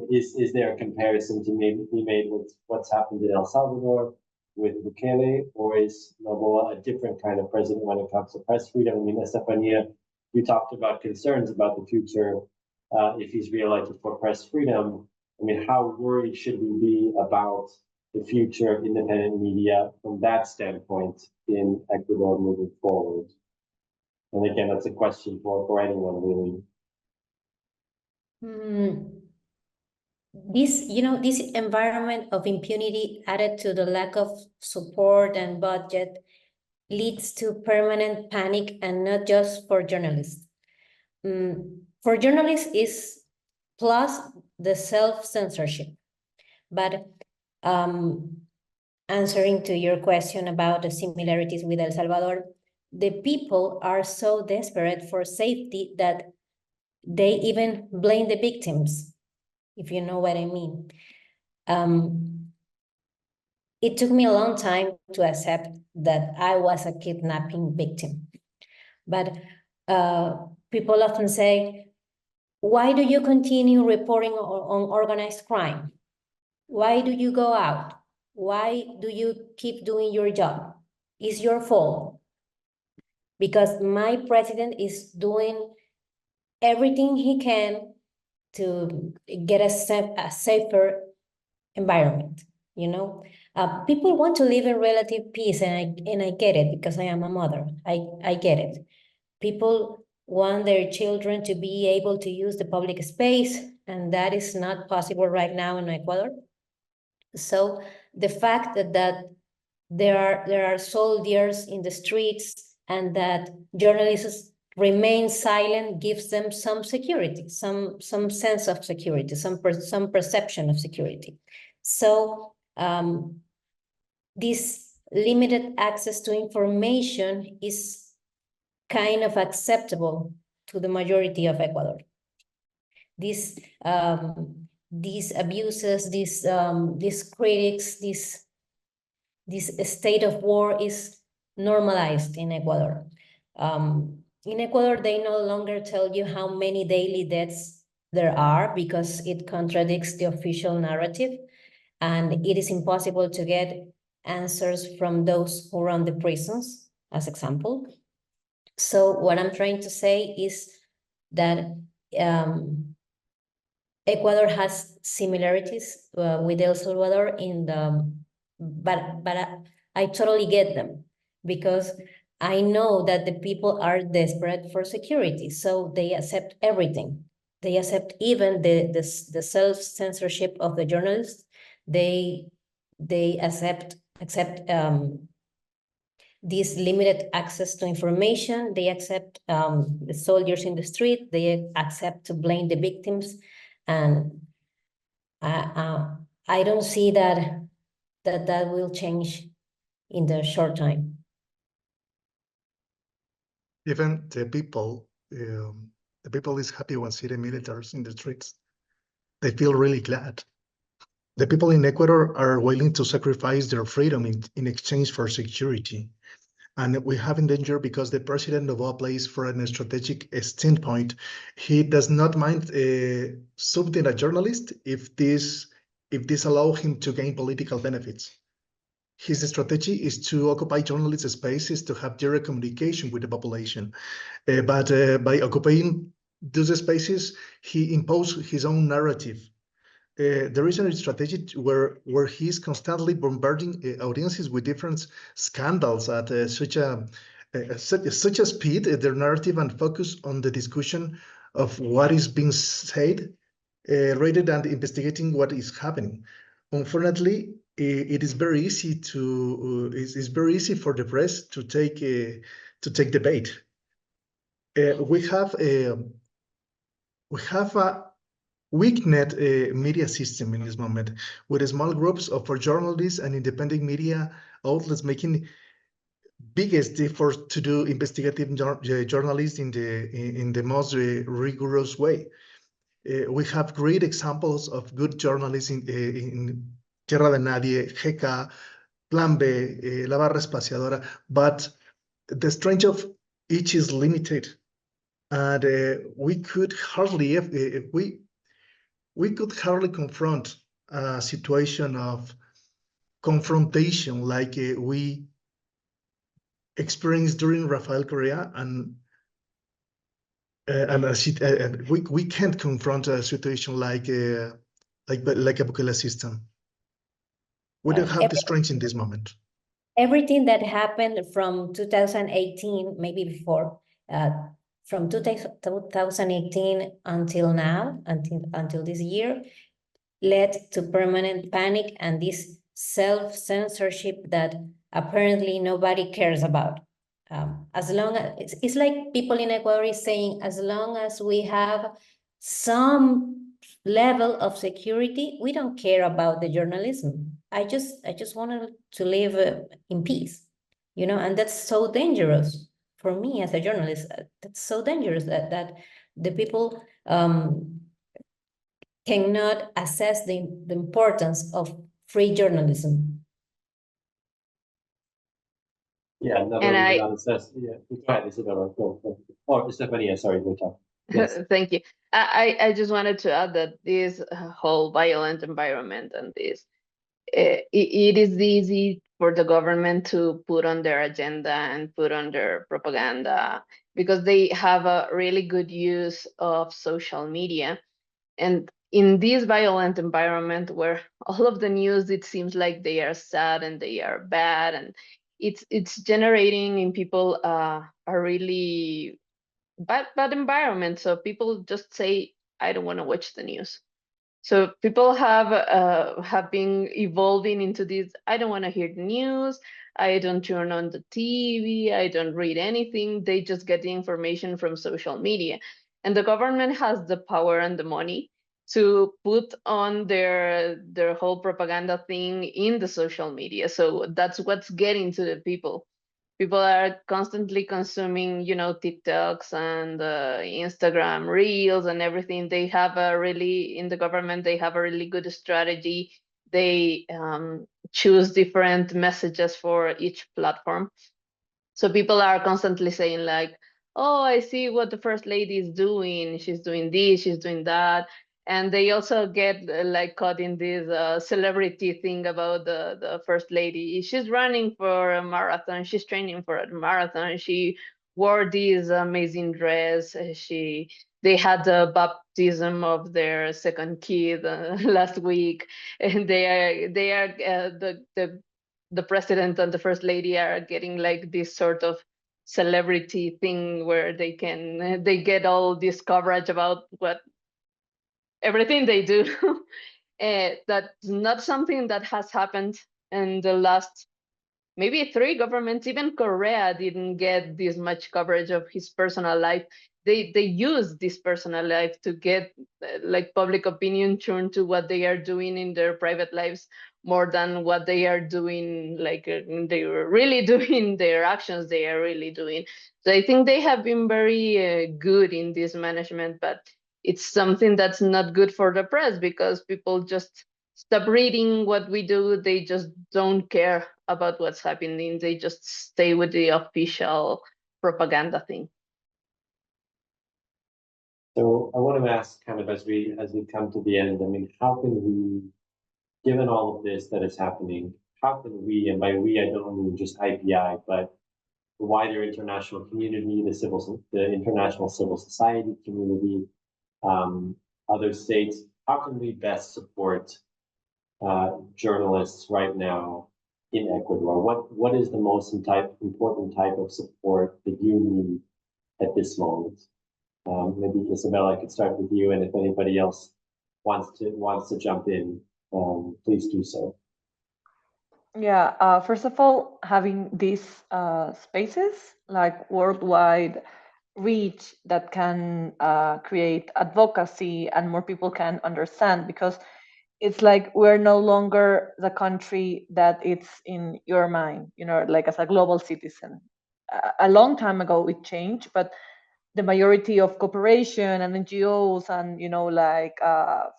is there a comparison to be made with what's happened in El Salvador with Bukele, or is Noboa a different kind of president when it comes to press freedom? I mean, Estefanía, you talked about concerns about the future if he's reelected for press freedom. I mean, how worried should we be about the future of independent media from that standpoint in Ecuador moving forward? And again, that's a question for anyone, really. This environment of impunity added to the lack of support and budget leads to permanent panic, and not just for journalists. For journalists is plus the self-censorship. But answering to your question about the similarities with El Salvador, the people are so desperate for safety that they even blame the victims, if you know what I mean. It took me a long time to accept that I was a kidnapping victim. But people often say, why do you continue reporting on organized crime? Why do you go out? Why do you keep doing your job? It's your fault. Because my president is doing everything he can to get a safer environment, you know? People want to live in relative peace, and I get it, because I am a mother. I get it. People want their children to be able to use the public space, and that is not possible right now in Ecuador. So the fact that there are soldiers in the streets and that journalists remain silent gives them some security, some sense of security, some perception of security. So this limited access to information is kind of acceptable to the majority of Ecuador. These abuses, these critics, this state of war is normalized in Ecuador. In Ecuador, they no longer tell you how many daily deaths there are, because it contradicts the official narrative, and it is impossible to get answers from those who run the prisons, as example. So what I'm trying to say is that Ecuador has similarities with El Salvador but I totally get them, because I know that the people are desperate for security, so they accept everything. They accept even the self-censorship of the journalists. They accept this limited access to information. They accept the soldiers in the street. They accept to blame the victims, and I don't see that will change in the short time. Even the people is happy when see the militaries in the streets. They feel really glad. The people in Ecuador are willing to sacrifice their freedom in exchange for security. And we have in danger because the president of all plays for a strategic standpoint. He does not mind something a journalist if this allows him to gain political benefits. His strategy is to occupy journalist spaces to have direct communication with the population. But by occupying those spaces, he imposes his own narrative. There is a strategy where he's constantly bombarding audiences with different scandals at such a speed, their narrative, and focus on the discussion of what is being said rather than investigating what is happening. Unfortunately, it is very easy to it's very easy for the press to take debate. We have weakened media system in this moment, with small groups of journalists and independent media outlets making biggest effort to do investigative journalism in the most rigorous way. We have great examples of good journalism in Tierra de Nadie, GK, Plan B, La Barra Espaciadora, but the strength of each is limited, and we could hardly confront a situation of confrontation like we experienced during Rafael Correa, and we can't confront a situation like a Bukele system. We don't have the strength in this moment. Everything that happened from 2018, maybe before, from 2018 until now, until this year, led to permanent panic and this self-censorship that apparently nobody cares about. As long as it's like people in Ecuador is saying, as long as we have some level of security, we don't care about the journalism. I just wanted to live in peace, you know, and that's so dangerous for me as a journalist. That's so dangerous that the people cannot assess the importance of free journalism. Yeah, not assess. Yeah, go ahead, Isabela. Go. Oh, Estefanía, sorry, go talk. Yes. Thank you. I just wanted to add that this whole violent environment and this, it is easy for the government to put on their agenda and put on their propaganda because they have a really good use of social media. And in this violent environment where all of the news, it seems like they are sad and they are bad, and it's generating in people a really bad environment. So people just say, I don't want to watch the news. So people have been evolving into this. I don't want to hear the news. I don't turn on the TV. I don't read anything. They just get the information from social media. And the government has the power and the money to put on their whole propaganda thing in the social media. So that's what's getting to the people. People are constantly consuming, you know, TikToks and Instagram reels and everything. They have in the government, they have a really good strategy. They choose different messages for each platform. So people are constantly saying like, oh, I see what the first lady is doing. She's doing this, she's doing that. And they also get like caught in this celebrity thing about the first lady. She's running for a marathon. She's training for a marathon. She wore this amazing dress. They had the baptism of their second kid last week, and they are the president and the first lady are getting like this sort of celebrity thing where they get all this coverage about everything they do. That's not something that has happened in the last maybe 3 governments. Even Korea didn't get this much coverage of his personal life. They use this personal life to get like public opinion turned to what they are doing in their private lives more than what they are doing, like they were really doing their actions they are really doing. So I think they have been very good in this management, but it's something that's not good for the press because people just stop reading what we do. They just don't care about what's happening. They just stay with the official propaganda thing. So I want to ask, kind of as we come to the end, I mean, how can we, given all of this that is happening, how can we, and by we I don't mean just IPI, but the wider international community, the international civil society community, other states, how can we best support journalists right now in Ecuador? What is the most important type of support that you need at this moment? Maybe Isabela, I could start with you, and if anybody else wants to jump in, please do so. Yeah, first of all, having these spaces like worldwide reach, that can create advocacy, and more people can understand, because it's like we're no longer the country that it's in your mind, you know, like as a global citizen. A long time ago it changed, but the majority of corporation and NGOs and, you know, like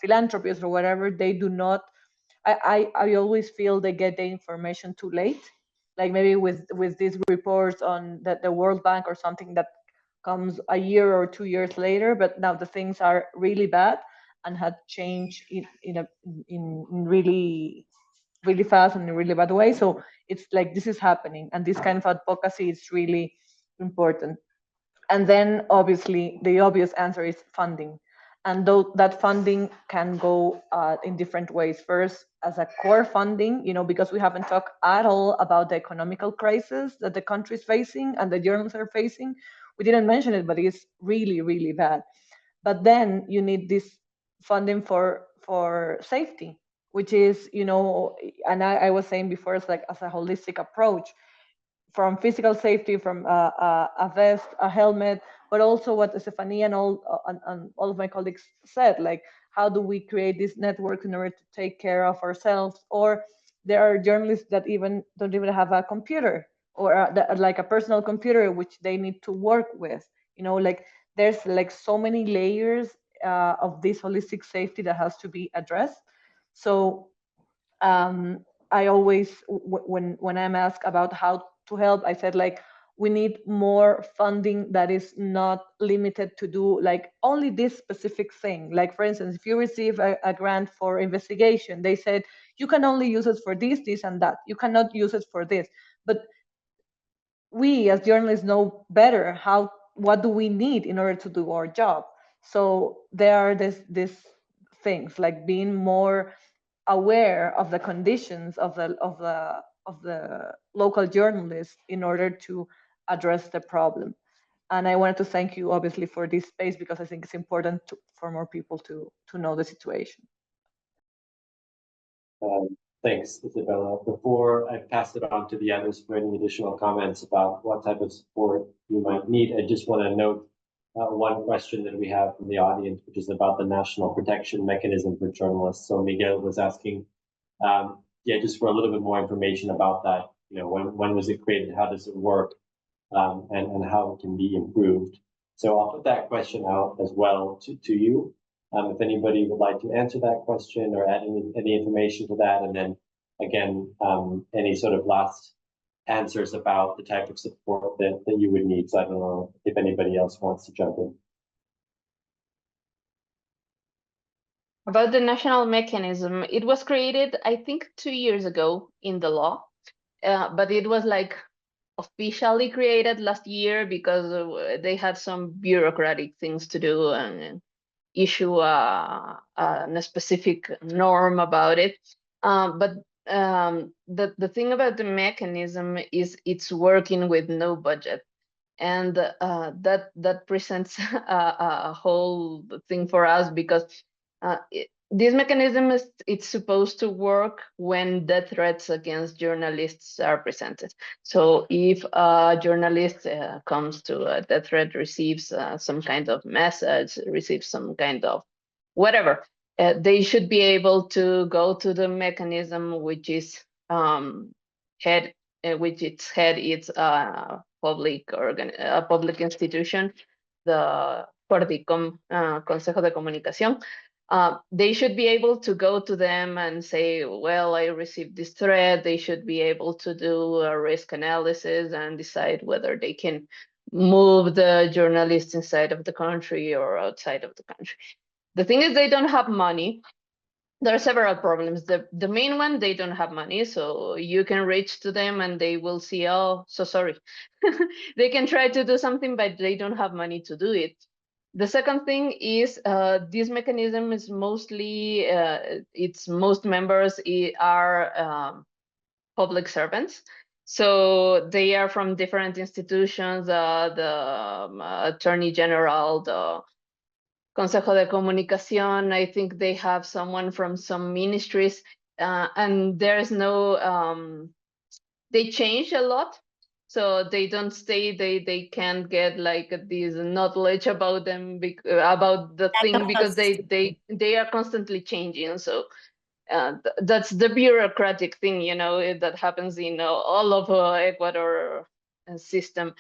philanthropists or whatever, they do not, I always feel they get the information too late. Like maybe with these reports on the World Bank or something that comes a year or 2 years later, but now the things are really bad and had changed in really fast and in a really bad way. So it's like this is happening, and this kind of advocacy is really important. And then obviously the obvious answer is funding. And though that funding can go in different ways. First, as a core funding, you know, because we haven't talked at all about the economical crisis that the country is facing and the journalists are facing. We didn't mention it, but it's really, really bad. But then you need this funding for safety, which is, you know, and I was saying before, it's like as a holistic approach, from physical safety, from a vest, a helmet, but also what Estefanía and all of my colleagues said, like how do we create this network in order to take care of ourselves? Or there are journalists that don't even have a computer, or like a personal computer which they need to work with. You know, like there's like so many layers of this holistic safety that has to be addressed. So I always, when I'm asked about how to help, I said, like, we need more funding that is not limited to do like only this specific thing. Like, for instance, if you receive a grant for investigation, they said you can only use it for this, this, and that. You cannot use it for this. But we as journalists know better what do we need in order to do our job. So there are these things like being more aware of the conditions of the local journalists in order to address the problem. And I wanted to thank you, obviously, for this space, because I think it's important for more people to know the situation. Thanks, Isabela. Before I pass it on to the others for any additional comments about what type of support you might need, I just want to note one question that we have from the audience, which is about the National Protection Mechanism for Journalists. So Miguel was asking, just for a little bit more information about that. You know, when was it created? How does it work? And how it can be improved. So I'll put that question out as well to you. If anybody would like to answer that question or add any information to that, and then again, any sort of last answers about the type of support that you would need. So I don't know if anybody else wants to jump in. About the national mechanism, it was created, I think, 2 years ago in the law, but it was like officially created last year because they had some bureaucratic things to do and issue a specific norm about it. But the thing about the mechanism is it's working with no budget. And that presents a whole thing for us, because this mechanism it's supposed to work when death threats against journalists are presented. So if a journalist comes to a death threat, receives some kind of message, receives some kind of whatever, they should be able to go to the mechanism, which is its head is a public institution, the CORDICOM, Consejo de Comunicación. They should be able to go to them and say, well, I received this threat. They should be able to do a risk analysis and decide whether they can move the journalists inside of the country or outside of the country. The thing is, they don't have money. There are several problems. The main one, they don't have money. So you can reach to them and they will see, oh, so sorry. They can try to do something, but they don't have money to do it. The second thing is this mechanism is mostly, its most members are public servants. So they are from different institutions, the Attorney General, the Consejo de Comunicación. I think they have someone from some ministries, and there's no, they change a lot. so they don't stay. They can't get like this knowledge about them, about the thing, because they are constantly changing. So that's the bureaucratic thing, you know, that happens in all of Ecuador system.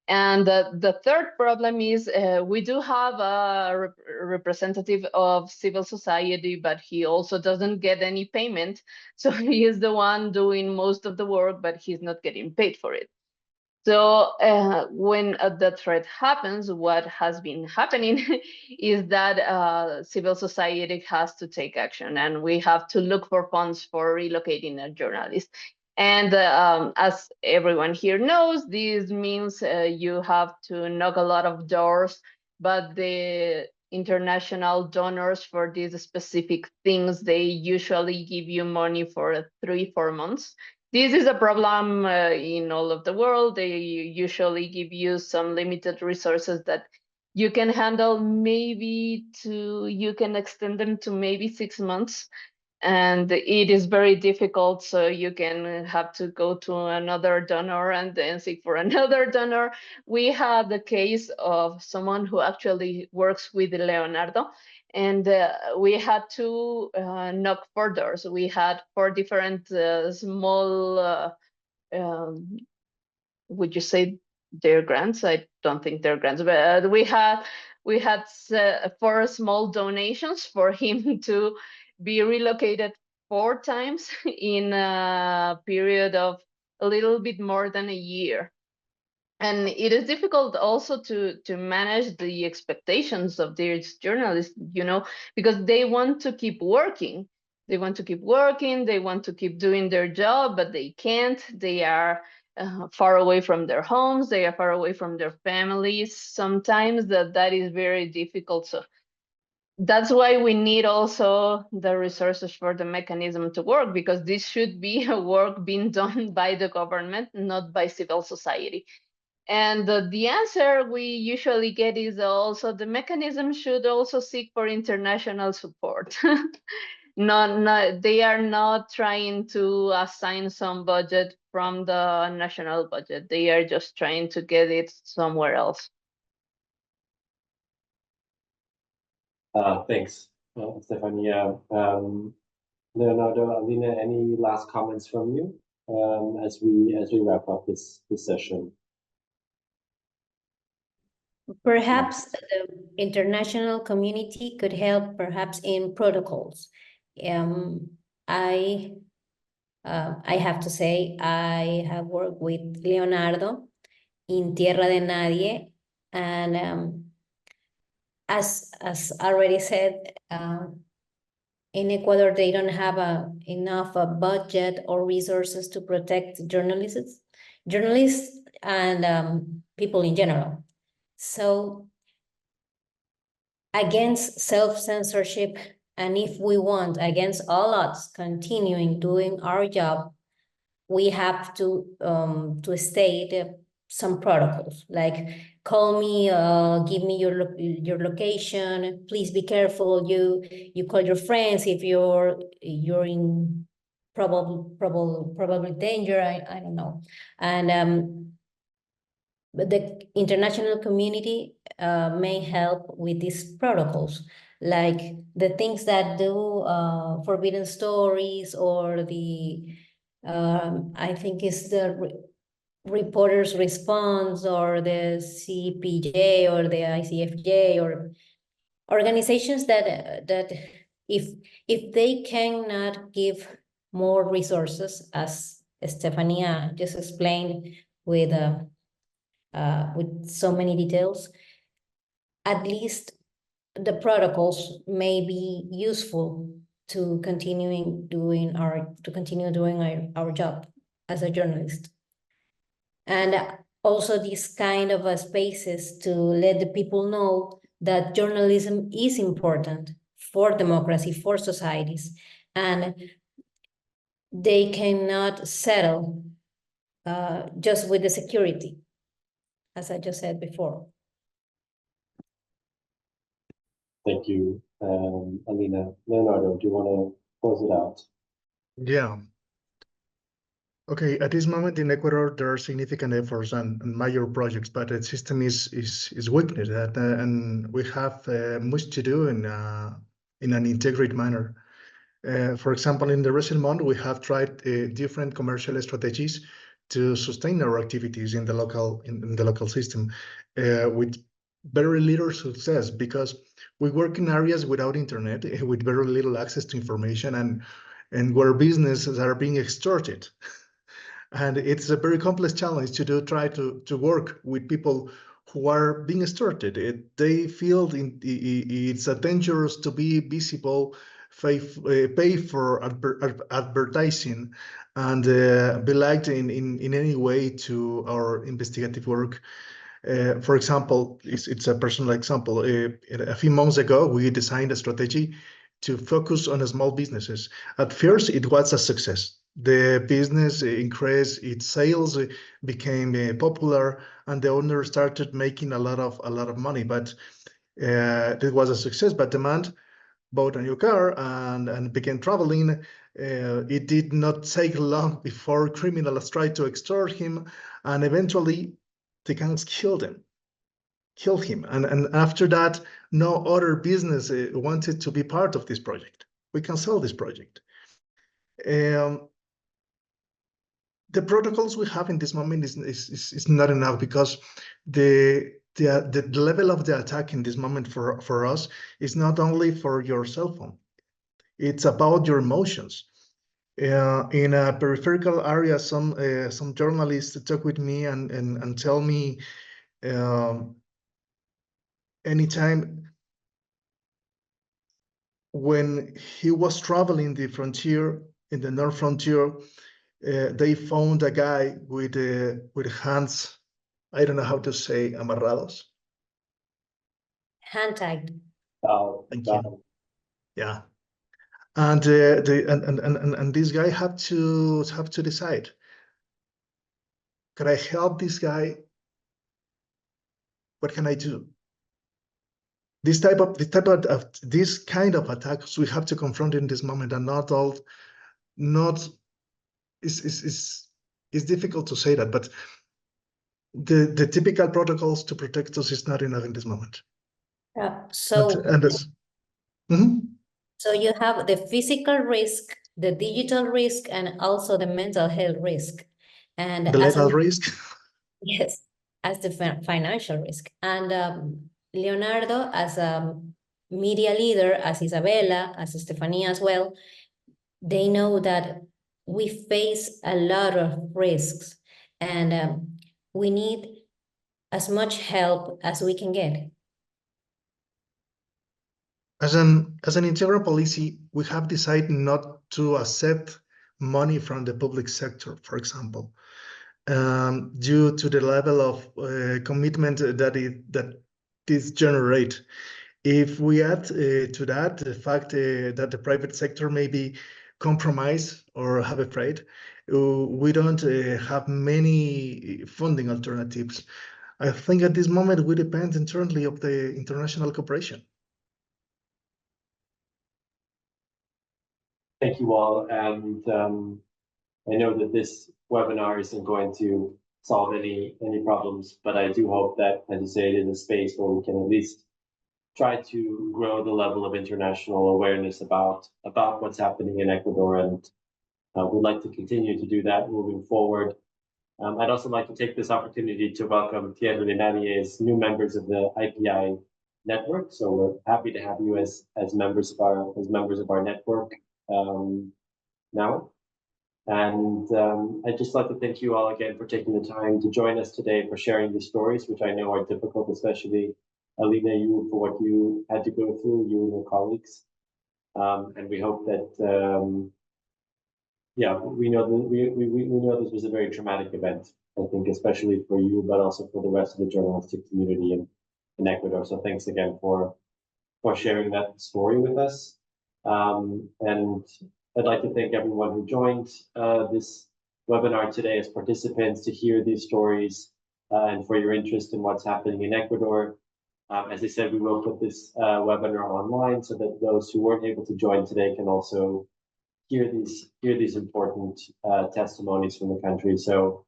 And the third problem is we do have a representative of civil society, but he also doesn't get any payment. So he is the one doing most of the work, but he's not getting paid for it. So when the threat happens, what has been happening is that civil society has to take action, and we have to look for funds for relocating a journalist. And as everyone here knows, this means you have to knock a lot of doors, but the international donors for these specific things, they usually give you money for 3-4 months. This is a problem in all of the world. They usually give you some limited resources that you can handle, you can extend them to maybe 6 months. And it is very difficult, so you can have to go to another donor and then seek for another donor. We had the case of someone who actually works with Leonardo, and we had to knock 4 doors. We had 4 different small, would you say they're grants? I don't think they're grants, but we had 4 small donations for him to be relocated 4 times in a period of a little bit more than a year. And it is difficult also to manage the expectations of these journalists, you know, because they want to keep working. They want to keep working, they want to keep doing their job, but they can't. They are far away from their homes, they are far away from their families. Sometimes that is very difficult. So that's why we need also the resources for the mechanism to work, because this should be a work being done by the government, not by civil society. And the answer we usually get is also the mechanism should also seek for international support. They are not trying to assign some budget from the national budget. They are just trying to get it somewhere else. Thanks, Estefanía. Leonardo, Alina, any last comments from you as we wrap up this session? Perhaps the international community could help, perhaps in protocols. I have to say, I have worked with Leonardo in Tierra de Nadie, and as already said, in Ecuador, they don't have enough budget or resources to protect journalists and people in general. So against self-censorship, and if we want, against all odds, continuing doing our job, we have to state some protocols, like call me, give me your location, please be careful, you call your friends if you're in probably danger, I don't know. And but the international community may help with these protocols, like the things that do forbidden stories, or the I think it's the reporters' response, or the CPJ, or the ICFJ, or organizations that if they cannot give more resources, as Estefanía just explained with so many details, at least the protocols may be useful to continue doing our job as a journalist. And also these kind of spaces to let the people know that journalism is important for democracy, for societies, and they cannot settle just with the security, as I just said before. Thank you, Alina. Leonardo, do you want to close it out? Yeah. Okay, at this moment in Ecuador, there are significant efforts and major projects, but the system is weakened, and we have much to do in an integrated manner. For example, in the recent month, we have tried different commercial strategies to sustain our activities in the local system with very little success, because we work in areas without internet, with very little access to information, and where businesses are being extorted. And it's a very complex challenge to try to work with people who are being extorted. They feel it's dangerous to be visible, pay for advertising, and be liked in any way to our investigative work. For example, it's a personal example. A few months ago, we designed a strategy to focus on small businesses. At first, it was a success. The business increased its sales, became popular, and the owner started making a lot of money. But it was a success. But the man bought a new car and began traveling. It did not take long before criminals tried to extort him, and eventually the gangs killed him. And after that, no other business wanted to be part of this project. We canceled this project. The protocols we have in this moment is not enough, because the level of the attack in this moment for us is not only for your cell phone. It's about your emotions. In a peripheral area, some journalists talk with me and tell me anytime when he was traveling the frontier, in the North Frontier, they found a guy with hands, I don't know how to say, amarrados. Hand tagged. Oh, Thank you. Yeah, and this guy had to decide: can I help this guy? What can I do? This kind of attacks we have to confront in this moment, and it's difficult to say that, but the typical protocols to protect us is not enough in this moment. So Mhm. So you have the physical risk, the digital risk, and also the mental health risk. And The legal risk. Yes, as the financial risk. And Leonardo, as a media leader, as Isabela, as Estefanía as well, they know that we face a lot of risks, and we need as much help as we can get. As an integral policy, we have decided not to accept money from the public sector, for example, due to the level of commitment that this generate. If we add to that the fact that the private sector may be compromised or have afraid, we don't have many funding alternatives. I think at this moment we depend entirely of the international cooperation. Thank you all. And I know that this webinar isn't going to solve any problems, but I do hope that, as you say, it is a space where we can at least try to grow the level of international awareness about what's happening in Ecuador, and we'd like to continue to do that moving forward. I'd also like to take this opportunity to welcome Tierra and Nadie as new members of the IPI network. So we're happy to have you as members of our network now. And I'd just like to thank you all again for taking the time to join us today, for sharing these stories, which I know are difficult, especially Alina, you, for what you had to go through, you and your colleagues. And we hope that, we know this was a very traumatic event, I think, especially for you, but also for the rest of the journalistic community in Ecuador. So thanks again for sharing that story with us. And I'd like to thank everyone who joined this webinar today as participants to hear these stories and for your interest in what's happening in Ecuador. As I said, we will put this webinar online so that those who weren't able to join today can also hear these important testimonies from the country. So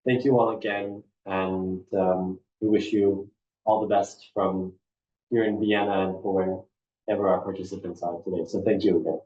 thank you all again, and we wish you all the best from here in Vienna and for wherever our participants are today. So thank you again.